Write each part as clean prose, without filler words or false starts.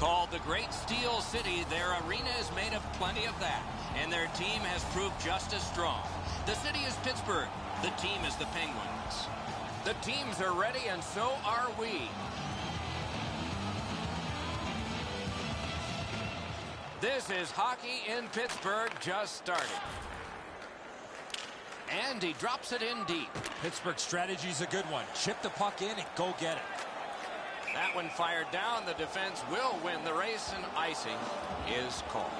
Called the Great Steel City, their arena is made of plenty of that, and their team has proved just as strong. The city is Pittsburgh. The team is the Penguins. The teams are ready, and so are we. This is hockey in Pittsburgh just starting. And he drops it in deep. Pittsburgh's strategy is a good one. Chip the puck in and go get it. That one fired down. The defense will win the race, and icing is called.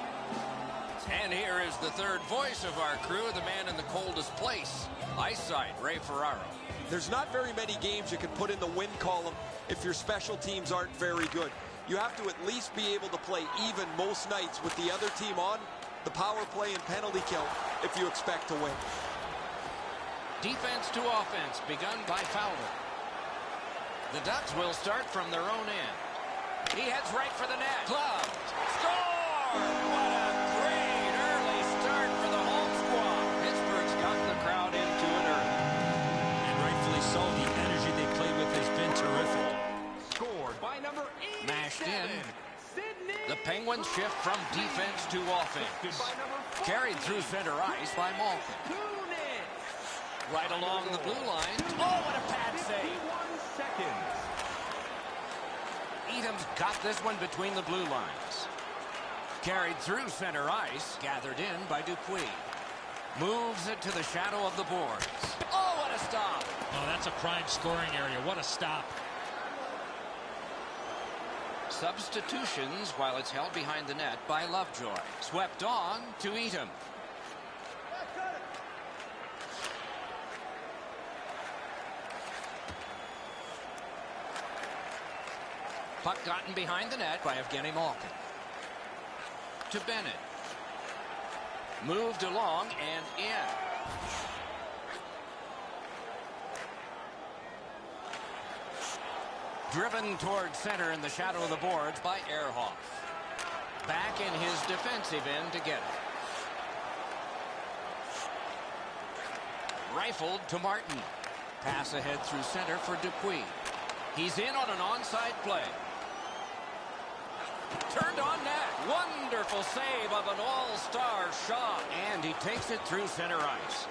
And here is the third voice of our crew, the man in the coldest place, ice side, Ray Ferraro. There's not very many games you can put in the win column if your special teams aren't very good. You have to at least be able to play even most nights with the other team on the power play and penalty kill if you expect to win. Defense to offense, begun by Fowler. The Ducks will start from their own end. He heads right for the net. Gloved. Score! What a great early start for the home squad. Pittsburgh's gotten the crowd into it early. And rightfully so. The energy they played with has been terrific. Scored by number 87. Mashed in. The Penguins shift from defense to offense. Carried through center ice by Malkin. Right along the blue line. Oh, what a pad save. Edom's got this one between the blue lines. Carried through center ice. Gathered in by Dupuis. Moves it to the shadow of the boards. Oh, what a stop. Oh, that's a prime scoring area. What a stop. Substitutions while it's held behind the net by Lovejoy. Swept on to Edom. Puck gotten behind the net by Evgeny Malkin. To Bennett. Moved along and in. Driven toward center in the shadow of the boards by Ehrhoff. Back in his defensive end to get it. Rifled to Martin. Pass ahead through center for Dupuis. He's in on an onside play. Turned on net. Wonderful save of an all-star shot. And he takes it through center ice.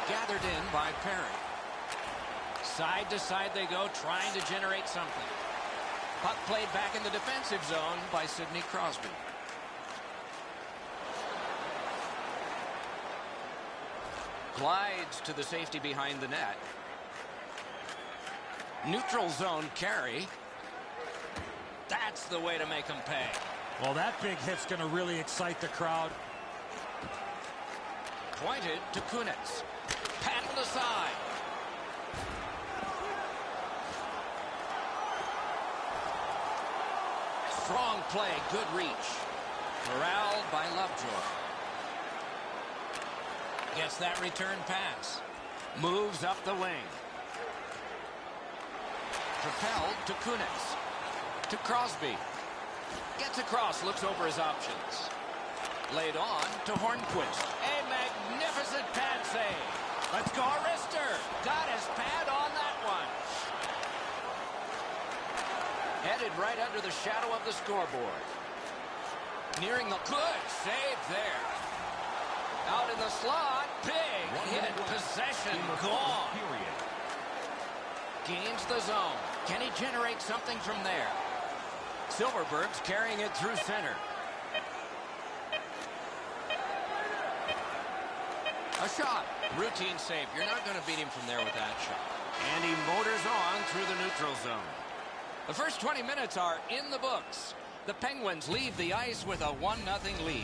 Gathered in by Perry. Side to side they go, trying to generate something. Puck played back in the defensive zone by Sidney Crosby. Glides to the safety behind the net. Neutral zone carry. That's the way to make them pay. Well, that big hit's going to really excite the crowd. Pointed to Kunitz. Paddled aside. Strong play, good reach. Corralled by Lovejoy. Gets that return pass. Moves up the wing. Propelled to Kunitz. To Crosby. Gets across, looks over his options. Laid on to Hornquist. A magnificent pad save. Let's go, Arister. Got his pad on that one. Headed right under the shadow of the scoreboard. Nearing the good save there. Out in the slot. Big hit. Possession gone. Gains the zone. Can he generate something from there? Silverberg's carrying it through center. A shot. Routine save. You're not going to beat him from there with that shot. And he motors on through the neutral zone. The first 20 minutes are in the books. The Penguins leave the ice with a 1-0 lead.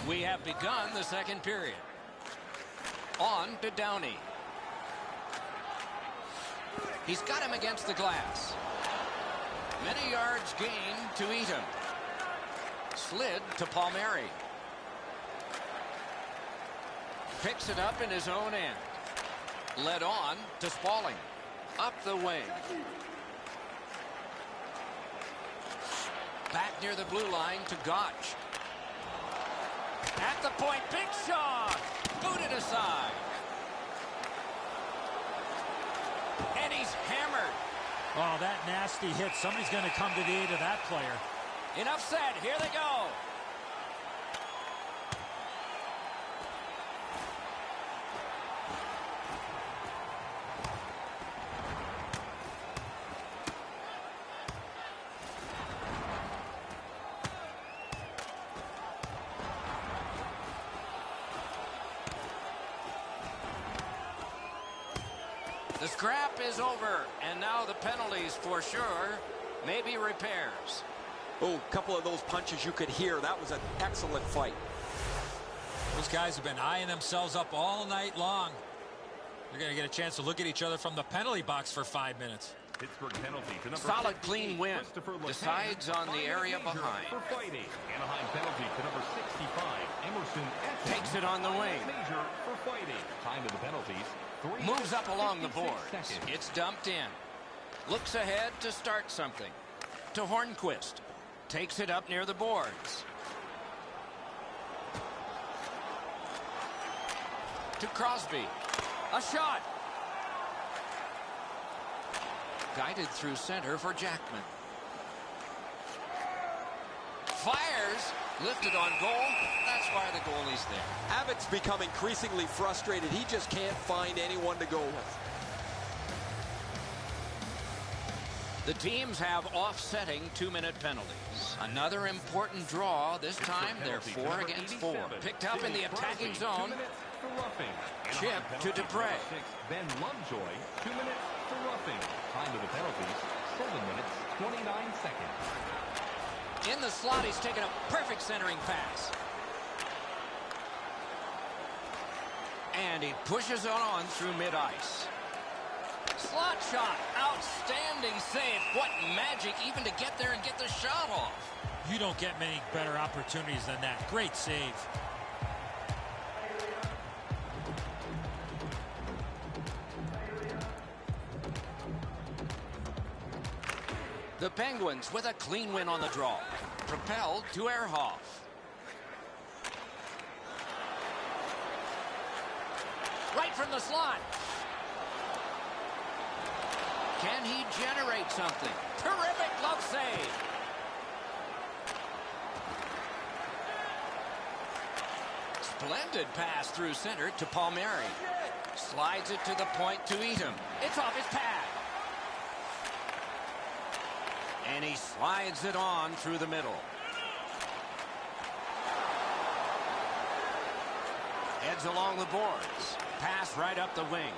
We have begun the second period. On to Downey. He's got him against the glass. Many yards gained to Edom. Slid to Palmieri. Picks it up in his own end. Led on to Spaulding. Up the wing. Back near the blue line to Gotch. At the point, big shot. Booted aside. And he's hammered. Oh, that nasty hit. Somebody's going to come to the aid of that player. Enough said. Here they go. The scrap is over, and now the penalties for sure. Maybe repairs. Oh, a couple of those punches you could hear. That was an excellent fight. Those guys have been eyeing themselves up all night long. They're going to get a chance to look at each other from the penalty box for 5 minutes. Pittsburgh penalty to number Solid 15, clean win. Decides on the area behind. For fighting. Anaheim penalty to number 65, Emerson Etten. Takes it on the wing. Major for fighting. Time of the penalties. Moves up along the boards. Seconds. It's dumped in. Looks ahead to start something. To Hornquist. Takes it up near the boards. To Crosby. A shot. Guided through center for Jackman. Fires. Lifted on goal. That's why the goalie's there. Abbott's become increasingly frustrated. He just can't find anyone to go with. The teams have offsetting 2-minute penalties. Another important draw. This time they're 4 against 4. Picked up in the attacking zone. Chip to Dupre. Ben Lovejoy, 2 minutes for roughing. Time of the penalties, 7 minutes, 29 seconds. In the slot, he's taken a perfect centering pass. And he pushes it on through mid-ice. Slot shot. Outstanding save. What magic even to get there and get the shot off. You don't get many better opportunities than that. Great save. The Penguins with a clean win on the draw. Propelled to Ehrhoff. Right from the slot. Can he generate something? Terrific glove save. Splendid pass through center to Palmieri. Slides it to the point to Eaton. It's off his pad. And he slides it on through the middle. Heads along the boards. Pass right up the wing.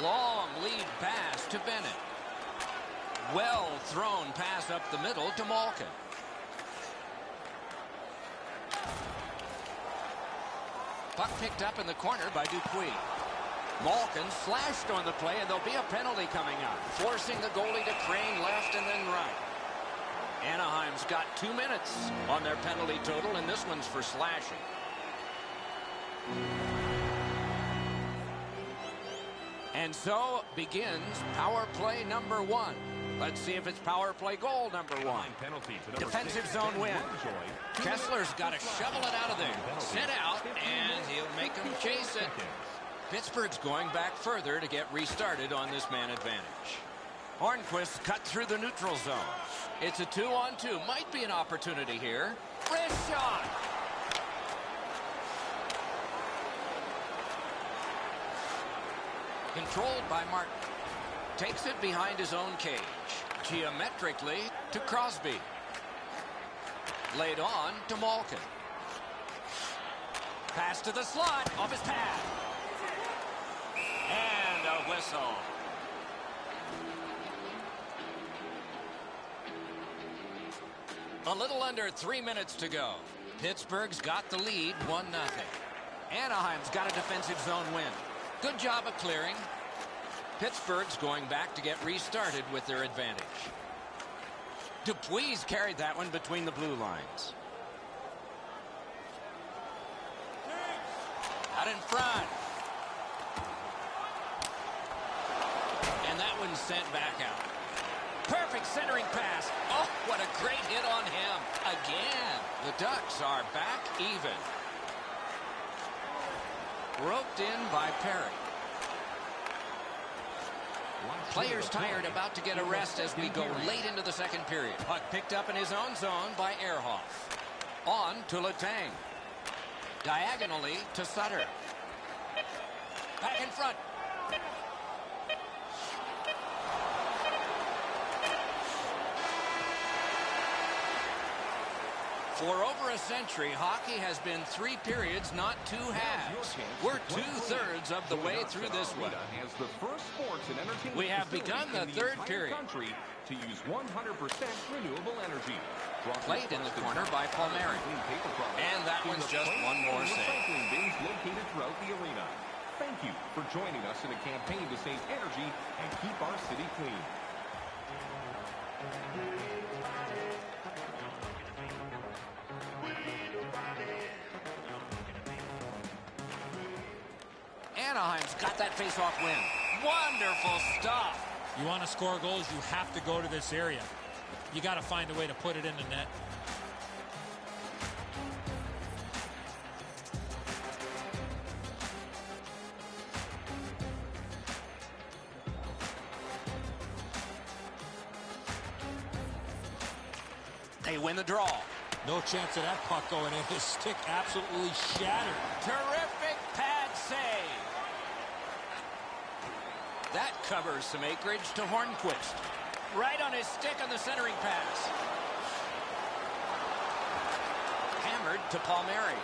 Long lead pass to Bennett. Well thrown pass up the middle to Malkin. Puck picked up in the corner by Dupuis. Malkin slashed on the play, and there'll be a penalty coming up, forcing the goalie to crane left and then right. Anaheim's got 2 minutes on their penalty total, and this one's for slashing. And so begins power play number 1. Let's see if it's power play goal number 1. Defensive zone win. Kessler's got to shovel it out of there. Sent out, and he'll make him chase it. Pittsburgh's going back further to get restarted on this man advantage. Hornquist cut through the neutral zone. It's a 2-on-2. Might be an opportunity here. Wrist shot. Controlled by Martin. Takes it behind his own cage. Geometrically to Crosby. Laid on to Malkin. Pass to the slot off his pad. And a whistle. A little under 3 minutes to go. Pittsburgh's got the lead 1-0. Anaheim's got a defensive zone win. Good job of clearing. Pittsburgh's going back to get restarted with their advantage. Dupuis carried that one between the blue lines. Out in front. And that one's sent back out. Perfect centering pass. Oh, what a great hit on him. Again. The Ducks are back even. Roped in by Perry. Players tired, about to get a rest as we go late into the second period. Puck picked up in his own zone by Ehrhoff. On to Letang. Diagonally to Sutter. Back in front. For over a century, hockey has been 3 periods, not 2 halves. We're 2/3 of the way through this one. We have begun the third period. To use 100% renewable energy. Played in the corner by Palmieri. And that one's just one more save. Recycling bins located throughout the arena. Thank you for joining us in a campaign to save energy and keep our city clean. Anaheim's got that face-off win. Wonderful stuff. You want to score goals, you have to go to this area. You got to find a way to put it in the net. They win the draw. No chance of that puck going in. His stick absolutely shattered. Terrific pad save. That covers some acreage to Hornquist. Right on his stick on the centering pass. Hammered to Palmieri.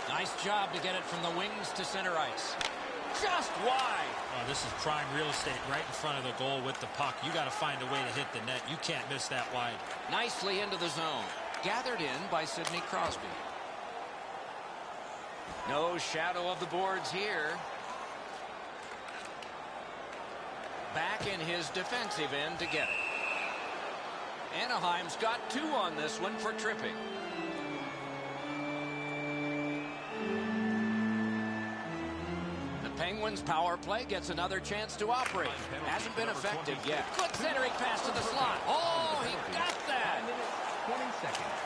Nice job to get it from the wings to center ice. Just wide. Oh, this is prime real estate right in front of the goal with the puck. You got to find a way to hit the net. You can't miss that wide. Nicely into the zone. Gathered in by Sidney Crosby. No shadow of the boards here. Back in his defensive end to get it. Anaheim's got 2 on this one for tripping. The Penguins' power play gets another chance to operate. Hasn't been effective yet. Good centering pass to the slot. Oh, he got that. 20 seconds.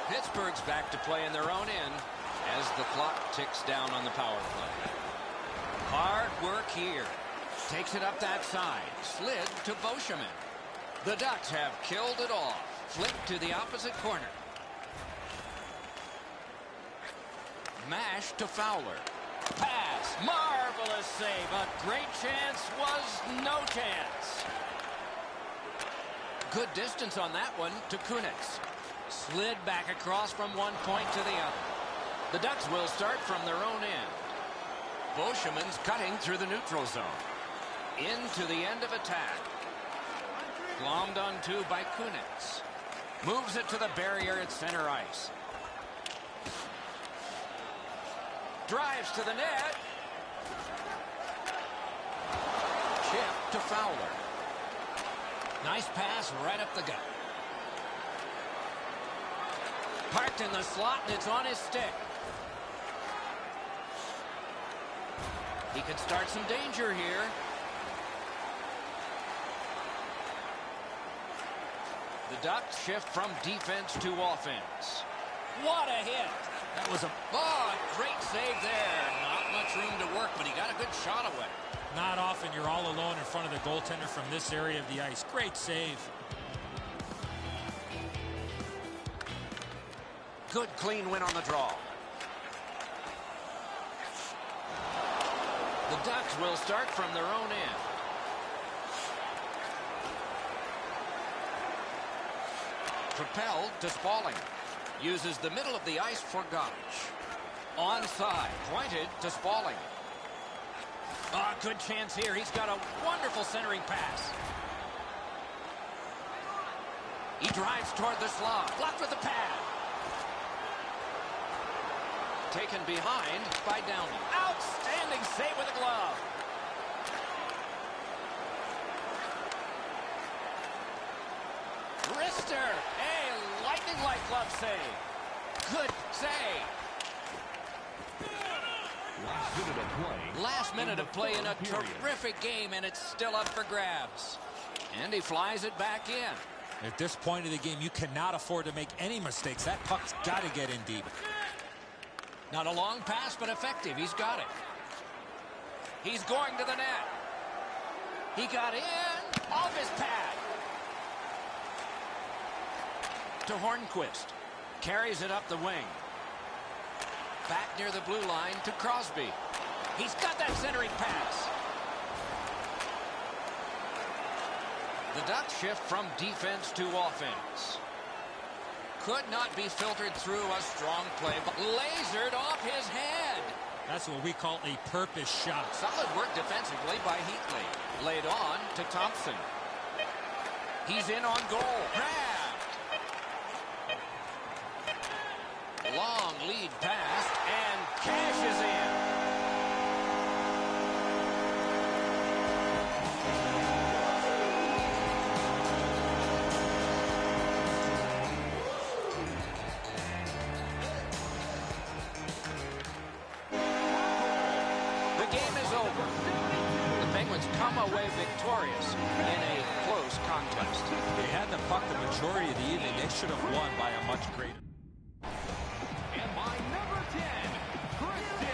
Pittsburgh's back to play in their own end as the clock ticks down on the power play. Hard work here. Takes it up that side. Slid to Beauchemin. The Ducks have killed it off. Flipped to the opposite corner. Mash to Fowler. Pass. Marvelous save. A great chance was no chance. Good distance on that one to Kunitz. Slid back across from one point to the other. The Ducks will start from their own end. Beauchemin's cutting through the neutral zone. Into the end of attack. Glommed onto by Kunitz. Moves it to the barrier at center ice. Drives to the net. Chip to Fowler. Nice pass right up the gut. Parked in the slot, and it's on his stick. He could start some danger here. The Ducks shift from defense to offense. What a hit. That was a great save there. Not much room to work, but he got a good shot away. Not often you're all alone in front of the goaltender from this area of the ice. Great save. Good clean win on the draw. The Ducks will start from their own end. Propelled to Spaulding. Uses the middle of the ice for Gotch. Onside. Pointed to Spaulding. Good chance here. He's got a wonderful centering pass. He drives toward the slot. Blocked with the pad. Taken behind by Downey. Outstanding save with a glove. Rister. A lightning-like glove save. Good save. Last minute of play in a terrific game, and it's still up for grabs. And he flies it back in. At this point of the game, you cannot afford to make any mistakes. That puck's got to get in deep. Not a long pass, but effective. He's got it. He's going to the net. He got in off his pad. To Hornquist. Carries it up the wing. Back near the blue line to Crosby. He's got that centering pass. The Ducks shift from defense to offense. Could not be filtered through a strong play, but lasered off his head. That's what we call a purpose shot. Solid work defensively by Heatley. Laid on to Thompson. He's in on goal. Grabbed. Long lead pass and cashes in. Come away victorious in a close contest. They had the puck the majority of the evening. They should have won by a much greater. And by number 10, Kristen.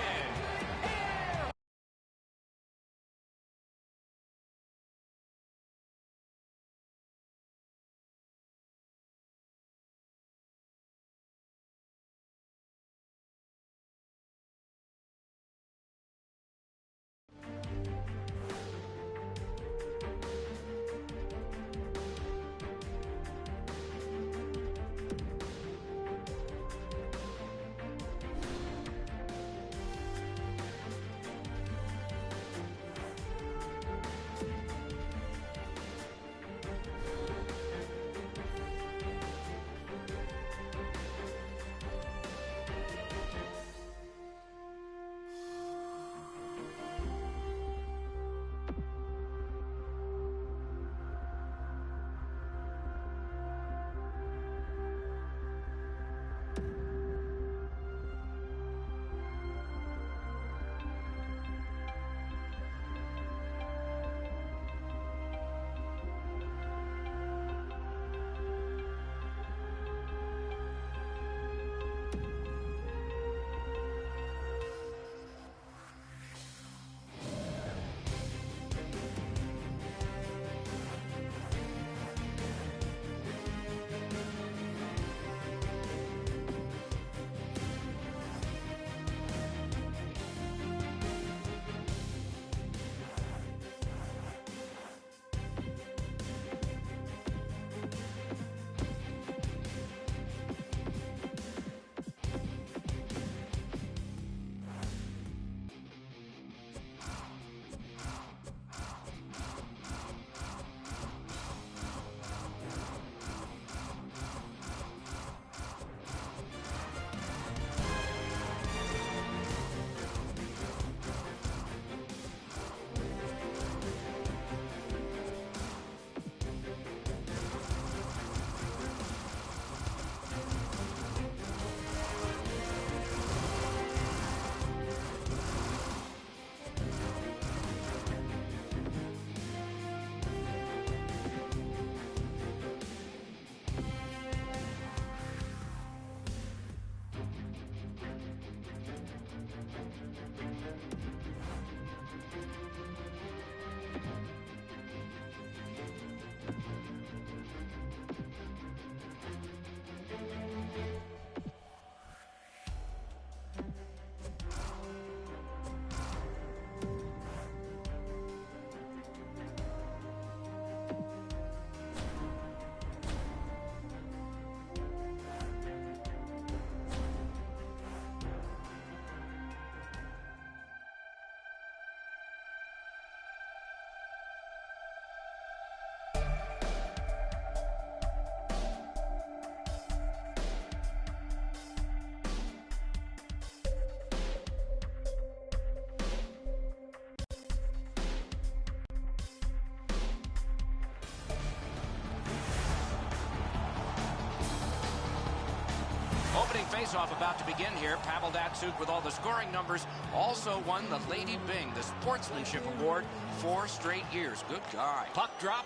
Opening faceoff about to begin here. Pavel Datsyuk with all the scoring numbers also won the Lady Byng, the Sportsmanship Award, 4 straight years. Good guy. Puck drop,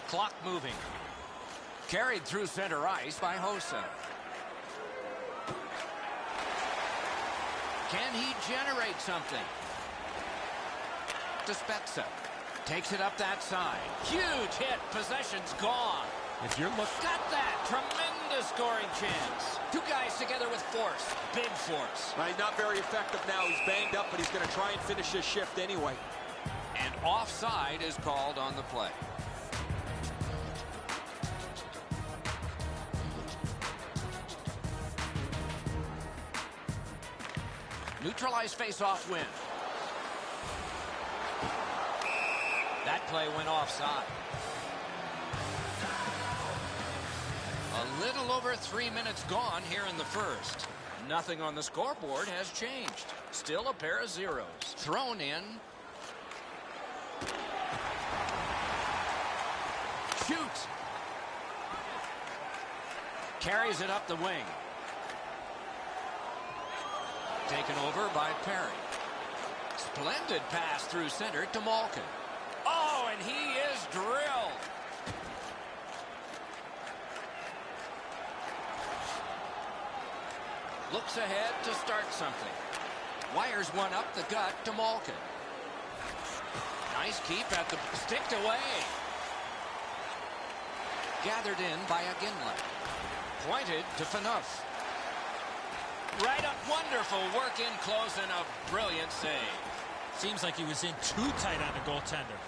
clock moving. Carried through center ice by Hossa. Can he generate something? Despezza takes it up that side. Huge hit. Possession's gone. If you're looking... Got that. Tremendous scoring chance. Two guys together with force. Big force. He's not very effective now. He's banged up, but he's going to try and finish his shift anyway. And offside is called on the play. Neutralized face-off win. That play went offside. A little over 3 minutes gone here in the first. Nothing on the scoreboard has changed. Still a pair of zeros. Thrown in. Shoots. Carries it up the wing. Taken over by Perry. Splendid pass through center to Malkin. Oh, and he is drilled. Looks ahead to start something. Wires one up the gut to Malkin. Nice keep at the sticked away. Gathered in by Aginla. Pointed to Phaneuf. Right up, wonderful work in close and a brilliant save. Seems like he was in too tight on the goaltender.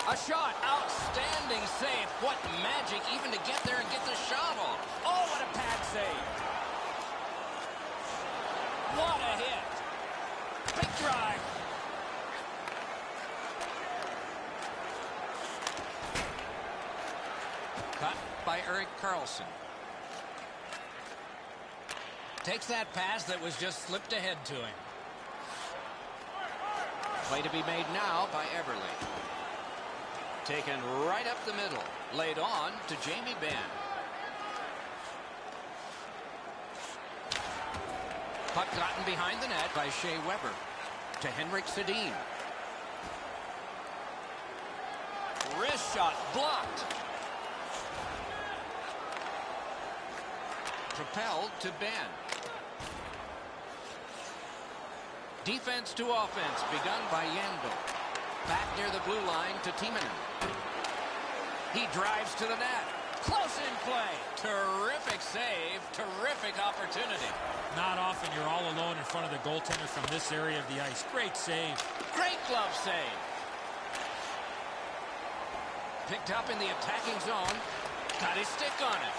A shot, outstanding save. What magic even to get there and get the shot off. Oh, what a pad save. What a hit. Big drive. Cut by Erik Karlsson. Takes that pass that was just slipped ahead to him. Play to be made now by Everly. Taken right up the middle. Laid on to Jamie Benn. Puck gotten behind the net by Shea Weber. To Henrik Sedin. Wrist shot blocked. Propelled to Ben. Defense to offense begun by Yandel. Back near the blue line to Timonen. He drives to the net. Close in play. Terrific save. Terrific opportunity. Not often you're all alone in front of the goaltender from this area of the ice. Great save. Great glove save. Picked up in the attacking zone. Got his stick on it.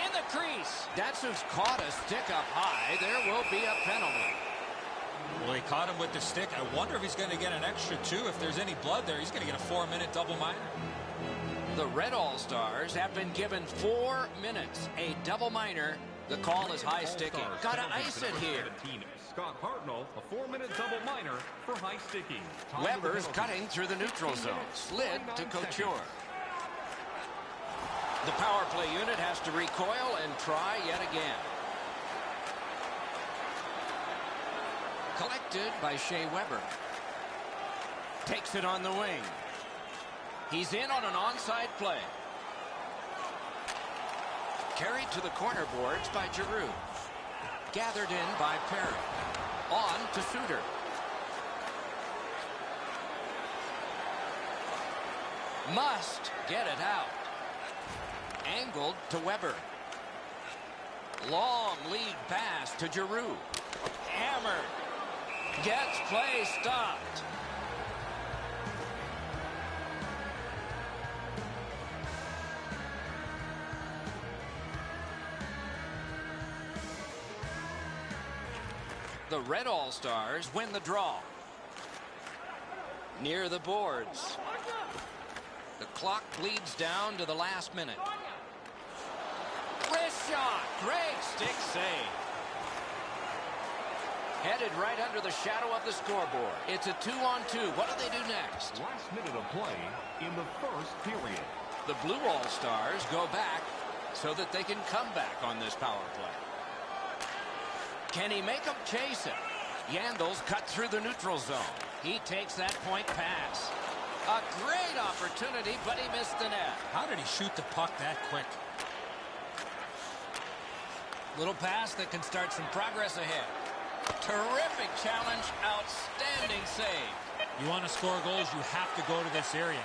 In the crease. Datsuk's caught a stick up high. There will be a penalty. Well, he caught him with the stick. I wonder if he's going to get an extra 2. If there's any blood there, he's going to get a 4-minute double minor. The Red All-Stars have been given 4 minutes. A double minor. The call is high sticking. Got to ice it here. Scott Hartnell, a 4-minute double minor for high sticking. Weber's cutting through the neutral zone. Slid to Couture. The power play unit has to recoil and try yet again. Collected by Shea Weber. Takes it on the wing. He's in on an onside play. Carried to the corner boards by Giroux. Gathered in by Perry. On to Suter. Must get it out. Angled to Weber. Long lead pass to Giroux. Hammered. Gets play stopped. The Red All-Stars win the draw. Near the boards. The clock bleeds down to the last minute. Wrist shot. Great stick save. Headed right under the shadow of the scoreboard. It's a 2-on-2. What do they do next? Last minute of play in the first period. The Blue All-Stars go back so that they can come back on this power play. Can he make them chase it? Yandel's cut through the neutral zone. He takes that point pass. A great opportunity, but he missed the net. How did he shoot the puck that quick? Little pass that can start some progress ahead. Terrific challenge. Outstanding save. You want to score goals, you have to go to this area.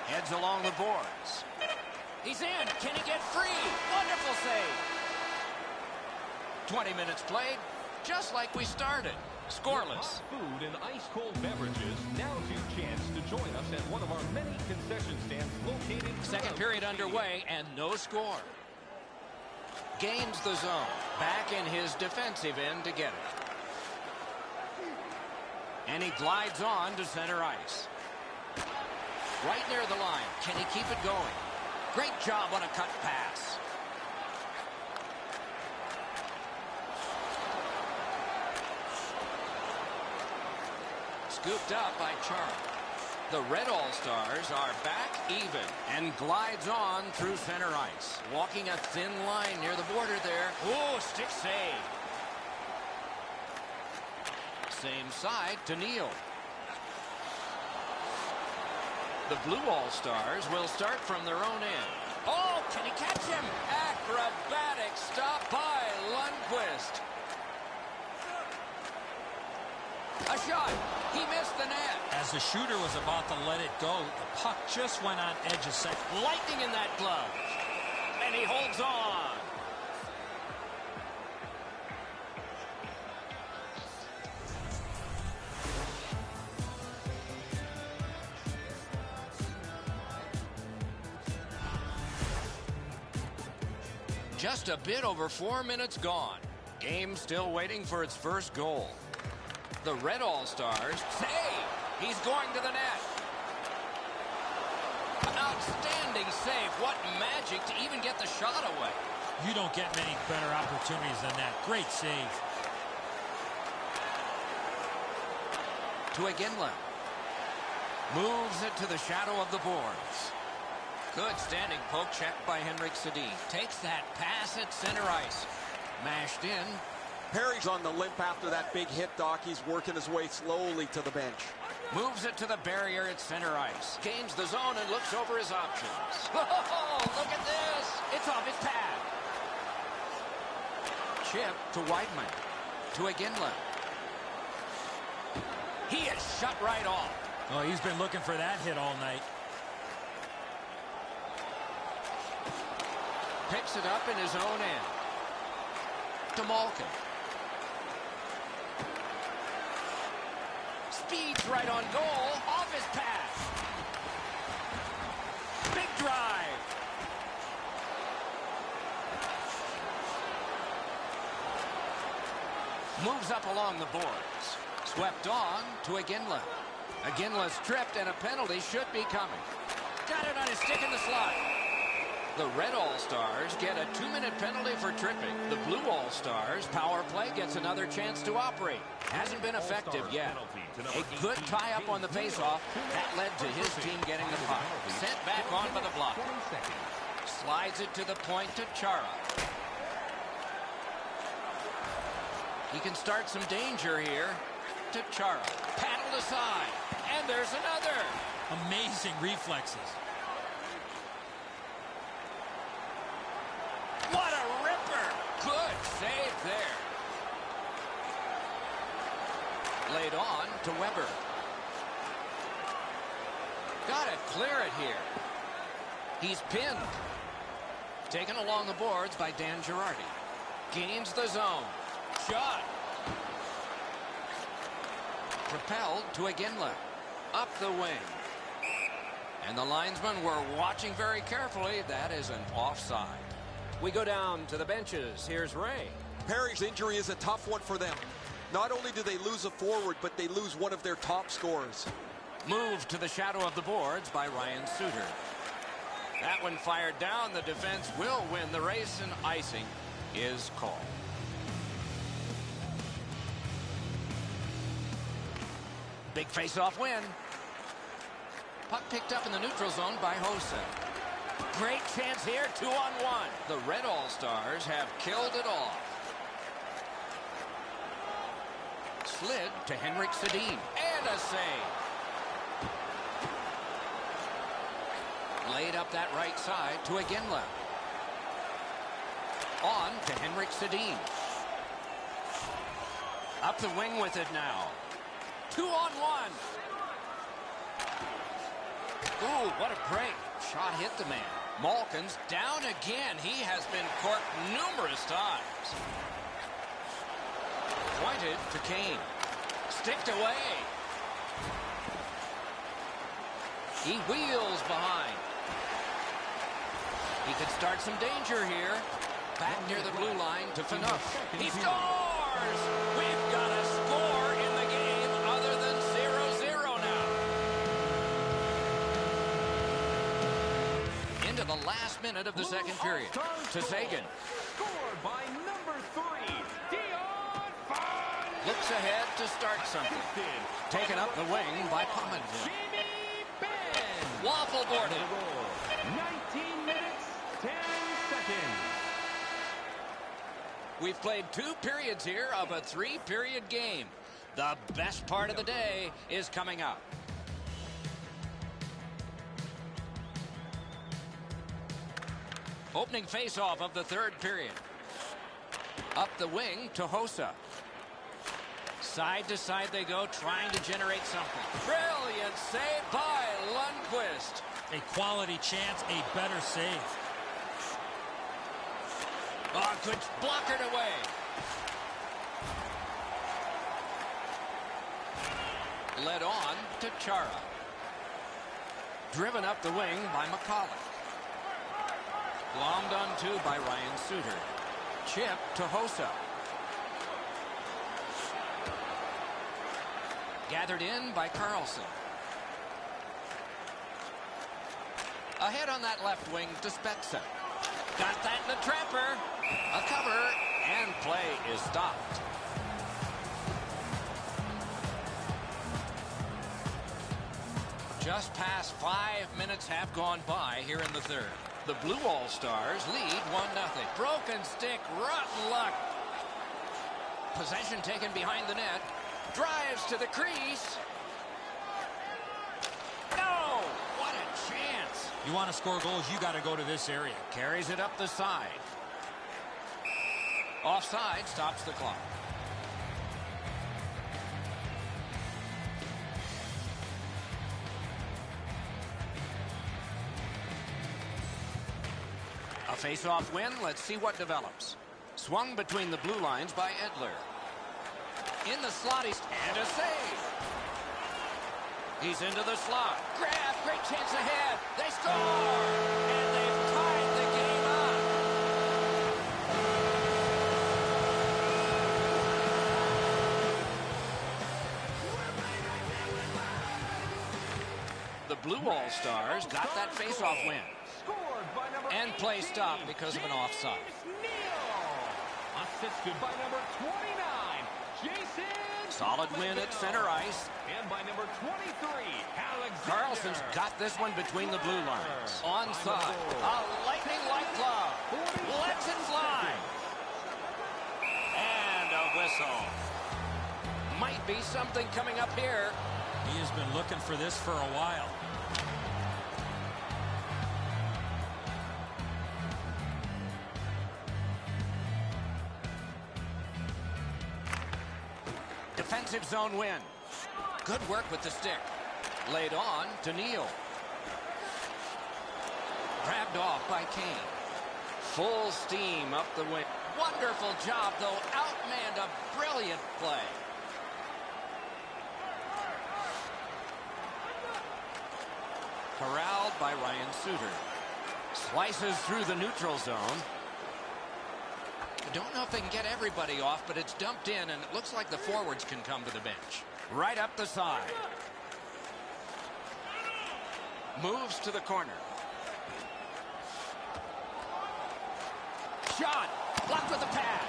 Heads along the boards. He's in. Can he get free? Wonderful save. 20 minutes played, just like we started. Scoreless. Hot food and ice-cold beverages. Now's your chance to join us at one of our many concession stands located. Second period underway and no score. Gains the zone. Back in his defensive end to get it. And he glides on to center ice. Right near the line. Can he keep it going? Great job on a cut pass. Scooped up by Chara. The Red All-Stars are back even and glides on through center ice. Walking a thin line near the border there. Oh, stick save. Same side to Neal. The Blue All-Stars will start from their own end. Oh, can he catch him? Acrobatic stop by Lundqvist. A shot. He missed the net. As the shooter was about to let it go, the puck just went on edge a second. Lightning in that glove. And he holds on. Just a bit over 4 minutes gone. Game still waiting for its first goal. The Red All-Stars save. He's going to the net. An outstanding save. What magic to even get the shot away. You don't get many better opportunities than that. Great save. To Iginla. Moves it to the shadow of the boards. Good standing poke check by Henrik Sedin. Takes that pass at center ice. Mashed in. Perry's on the limp after that big hit, Doc. He's working his way slowly to the bench. Moves it to the barrier at center ice. Gains the zone and looks over his options. Oh, look at this. It's off his pad. Chip to Weidman. To Iginla. He is shut right off. Oh, he's been looking for that hit all night. Picks it up in his own end. To Malkin. Speeds right on goal. Off his pass. Big drive. Moves up along the boards. Swept on to Iginla. Iginla's tripped and a penalty should be coming. Got it on his stick in the slot. The Red All-Stars get a 2-minute penalty for tripping. The Blue All-Stars power play gets another chance to operate. Hasn't been effective yet. A good tie-up on the face-off. That led to his team getting the puck. Sent back on by the block. Slides it to the point to Chara. He can start some danger here to Chara. Paddled aside. And there's another. Amazing reflexes. What a ripper! Good save there. Laid on to Weber. Got to clear it here. He's pinned. Taken along the boards by Dan Girardi. Gains the zone. Shot. Propelled to Iginla. Up the wing. And the linesmen were watching very carefully. That is an offside. We go down to the benches. Here's Ray. Perry's injury is a tough one for them. Not only do they lose a forward, but they lose one of their top scorers. Moved to the shadow of the boards by Ryan Suter. That one fired down. The defense will win the race, and icing is called. Big face-off win. Puck picked up in the neutral zone by Hossa. Great chance here, 2-on-1. The Red All-Stars have killed it off. Slid to Henrik Sedin. And a save. up that right side to Iginla. On to Henrik Sedin. Up the wing with it now. 2-on-1. Ooh, what a break. Shot hit the man. Malkin's down again. He has been corked numerous times. Pointed to Kane. Sticked away. He wheels behind. He could start some danger here. Back near the blue line to Phaneuf. He scores! We've got a score in the game other than 0-0 now. Into the last minute of the second period. To Sagan. Scored by number 3, Dion Phaneuf. Looks ahead to start something. Taken up the wing by Pominville. Waffle boarded. 19 minutes, 10 seconds. We've played 2 periods here of a 3-period game. The best part of the day is coming up. Opening face-off of the third period. Up the wing to Hossa. Side to side they go, trying to generate something. Brilliant save by Lundqvist. A quality chance, a better save. Oh, good blockered away. Led on to Chara. Driven up the wing by McCulloch. Glommed onto by Ryan Suter. Chip to Hossa. Gathered in by Carlson. Ahead on that left wing to Spezza. Got that in the trapper. A cover, and play is stopped. Just past 5 minutes have gone by here in the third. The Blue All-Stars lead 1-0. Broken stick, rotten luck. Possession taken behind the net. Drives to the crease. No! What a chance. You want to score goals, you got to go to this area. Carries it up the side. Offside stops the clock. A face-off win. Let's see what develops. Swung between the blue lines by Edler. In the slot, and a save. He's into the slot. Grab, great chance ahead. They score! And they've tied the game up. The Blue All-Stars got that face-off win. And play stopped because of an offside. Assisted by number 29, Jason. Solid win at center ice. And by number 23, Alexander. Carlson's got this one between the blue lines. Onside. A lightning-like glove. Lets it fly. And a whistle. Might be something coming up here. He has been looking for this for a while. Defensive zone win. Good work with the stick. Laid on to Neal. Grabbed off by Kane. Full steam up the wing. Wonderful job, though. Outmanned a brilliant play. Corralled by Ryan Suter. Slices through the neutral zone. Don't know if they can get everybody off, but it's dumped in, and it looks like the forwards can come to the bench. Right up the side. Moves to the corner. Shot. Blocked with a pad.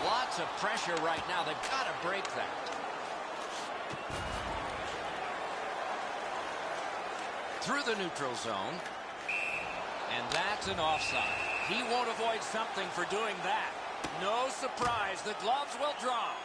Lots of pressure right now. They've got to break that. Through the neutral zone. And that's an offside. He won't avoid something for doing that. No surprise. The gloves will drop.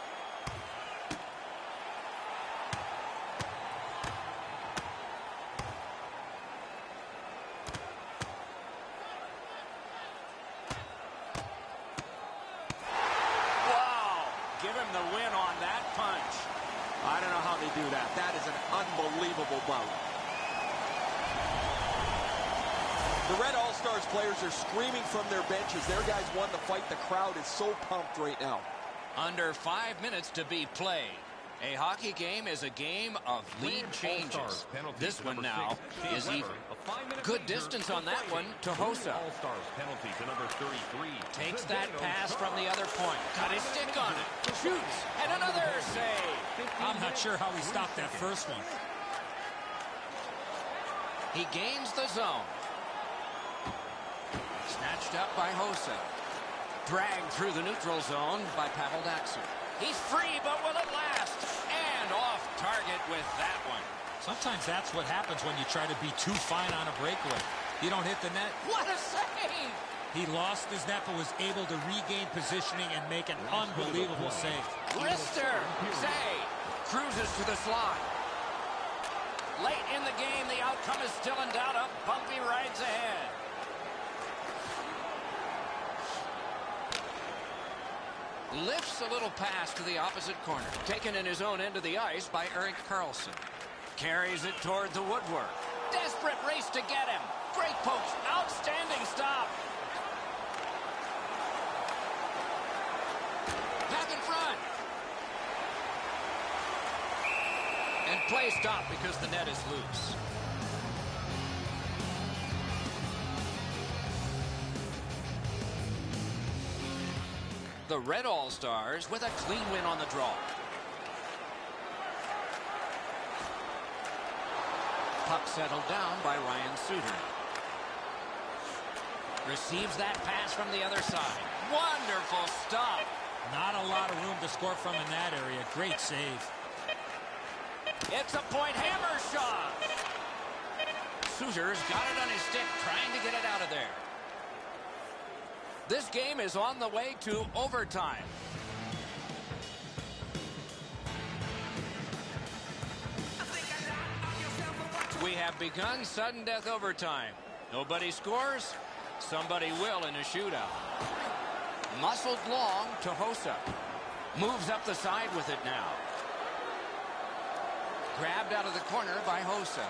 the win on that punch. I don't know how they do that. That is an unbelievable bout. The Red All-Stars players are screaming from their benches. Their guys won the fight. The crowd is so pumped right now. Under 5 minutes to be played. A hockey game is a game of lead changes. This one now is even. Good distance on that one to Hossa. Takes that pass from the other point. Got his stick on it. Shoots. And another save. I'm not sure how he stopped that first one. He gains the zone. Snatched up by Hossa. Dragged through the neutral zone by Pavel Datsyuk. He's free, but will it last? And off target with that one. Sometimes that's what happens when you try to be too fine on a breakaway. You don't hit the net. What a save! He lost his net, but was able to regain positioning and make an unbelievable save. Wrister, save. Cruises to the slot. Late in the game, the outcome is still in doubt. Up bumpy rides ahead. Lifts a little pass to the opposite corner. Taken in his own end of the ice by Erik Karlsson. Carries it toward the woodwork. Desperate race to get him. Great pokes. Outstanding stop. Back in front. And play stopped because the net is loose. The Red All-Stars with a clean win on the draw. Puck settled down by Ryan Suter. Receives that pass from the other side. Wonderful stop. Not a lot of room to score from in that area. Great save. It's a point hammer shot. Suter's got it on his stick, trying to get it out of there. This game is on the way to overtime. We have begun sudden death overtime. Nobody scores. Somebody will in a shootout. Muscled long to Hossa. Moves up the side with it now. Grabbed out of the corner by Hossa.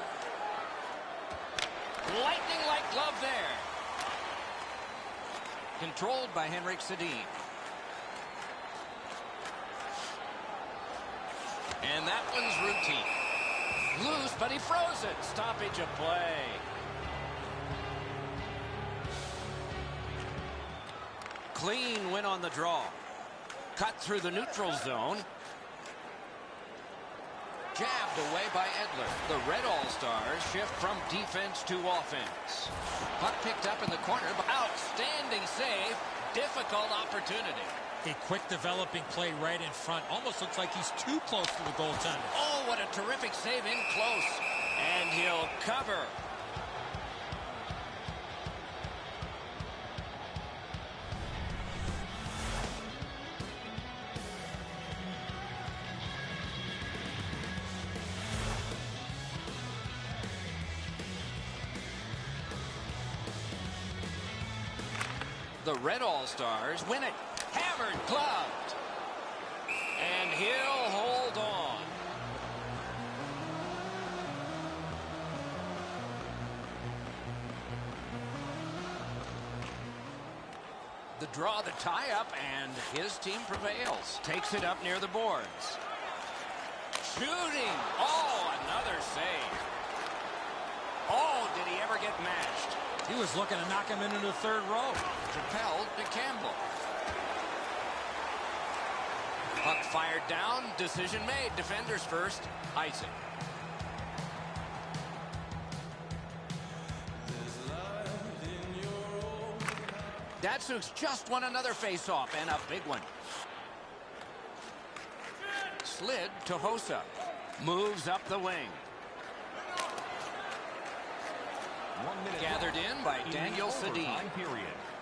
Lightning-like glove there. Controlled by Henrik Sedin. And that one's routine. Loose, but he froze it. Stoppage of play. Clean win on the draw. Cut through the neutral zone. Jabbed away by Edler. The Red All-Stars shift from defense to offense. Puck picked up in the corner. Outstanding save. Difficult opportunity. A quick developing play right in front. Almost looks like he's too close to the goaltender. Oh, what a terrific save in close. And he'll cover. The Red All-Stars win it. Hammered, gloved. And he'll hold on. The draw, the tie-up, and his team prevails. Takes it up near the boards. Shooting. Oh, another save. Oh, did he ever get matched? He was looking to knock him into the third row. Propelled to Campbell. Puck fired down. Decision made. Defenders first. Isaac. Datsuk's just won another faceoff, and a big one. Slid to Hossa. Moves up the wing. Gathered in by Daniel Sedin.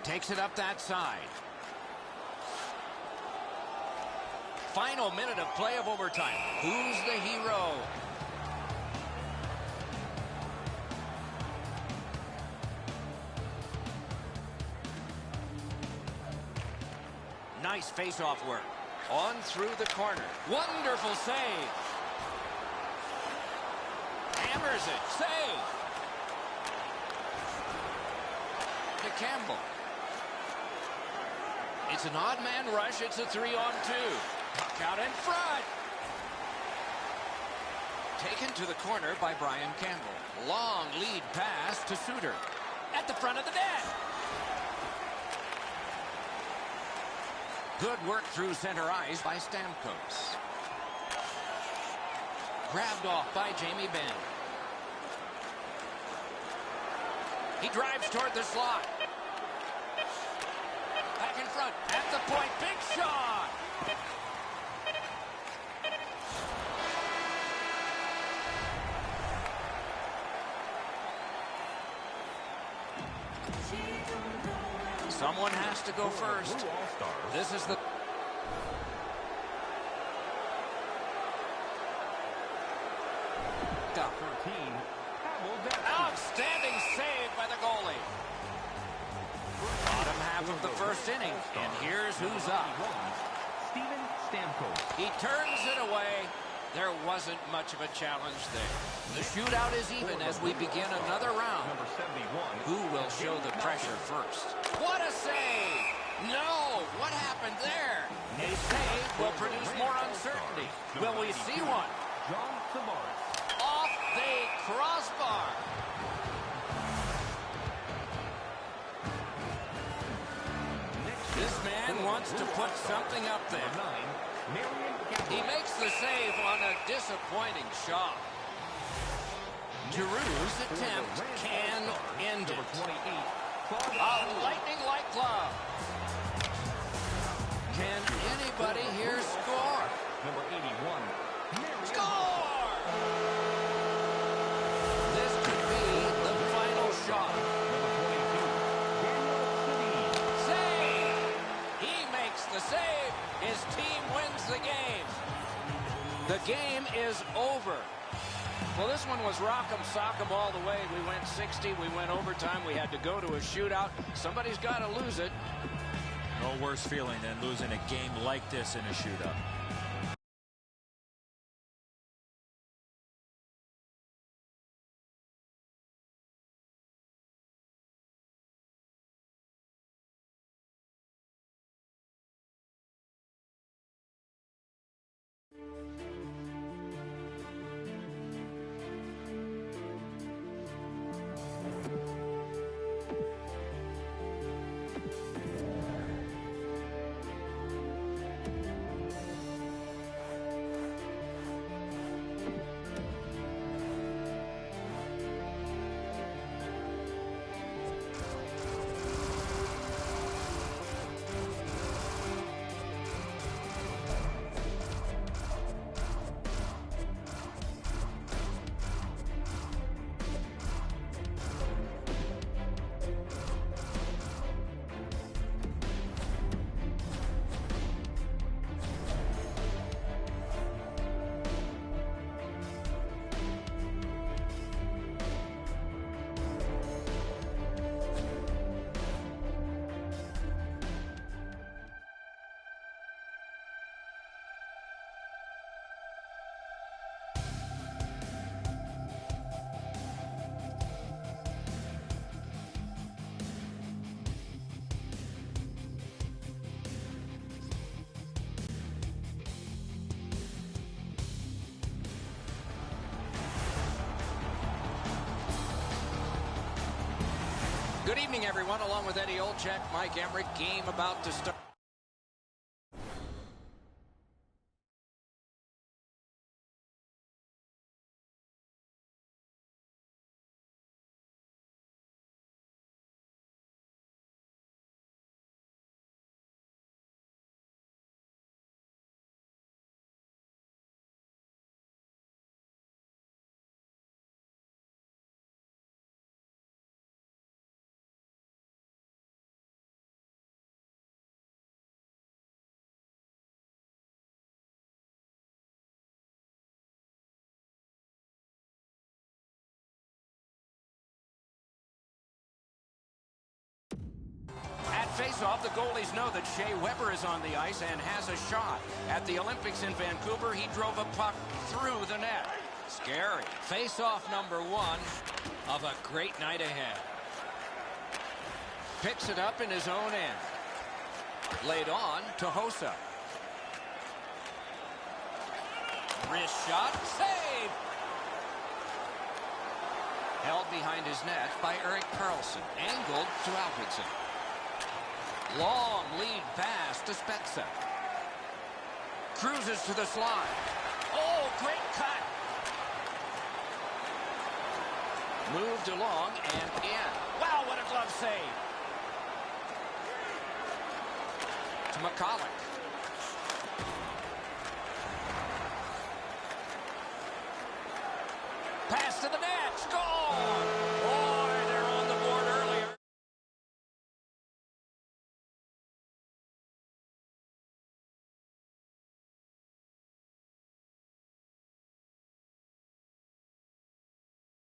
Takes it up that side. Final minute of play of overtime. Who's the hero? Nice face-off work. On through the corner. Wonderful save. Hammers it. Save. To Campbell. It's an odd man rush. It's a 3-on-2. Puck out in front. Taken to the corner by Brian Campbell. Long lead pass to Suter. At the front of the net. Good work through center ice by Stamkos. Grabbed off by Jamie Benn. He drives toward the slot. Back in front. At the point. Big shot. Someone has to go first. This is the... Outstanding save by the goalie. Bottom half of the first inning. And here's who's up. Steven Stamkos. He turns it away. There wasn't much of a challenge there. The shootout is even as we begin another round. Number 71. Who will show the pressure first? What a save! No! What happened there? A save will produce more uncertainty. Will we see one? John Tavares. Off the crossbar. This man wants to put something up there. He makes the save on a disappointing shot. Giroux's attempt can end it. A lightning-like glove. Can anybody here score? Number 81. Score! This could be the final shot. Save! He makes the save. His team wins the game. The game is over. Well, this one was rock'em sock'em all the way. We went 60. We went overtime. We had to go to a shootout. Somebody's got to lose it. No worse feeling than losing a game like this in a shootout. Good evening, everyone. Along with Eddie Olczyk, Mike Emmerich. Game about to start. face-off, the goalies know that Shea Weber is on the ice and has a shot. At the Olympics in Vancouver, he drove a puck through the net. Scary. Face-off number 1 of a great night ahead. Picks it up in his own end. Laid on to Hossa. Wrist shot. Save! Held behind his net by Erik Karlsson. Angled to Alfredsson. Long lead pass to Spezza. Cruises to the slide. Oh, great cut! Moved along and in. Wow, what a glove save! To McCulloch. Pass to the net. Score!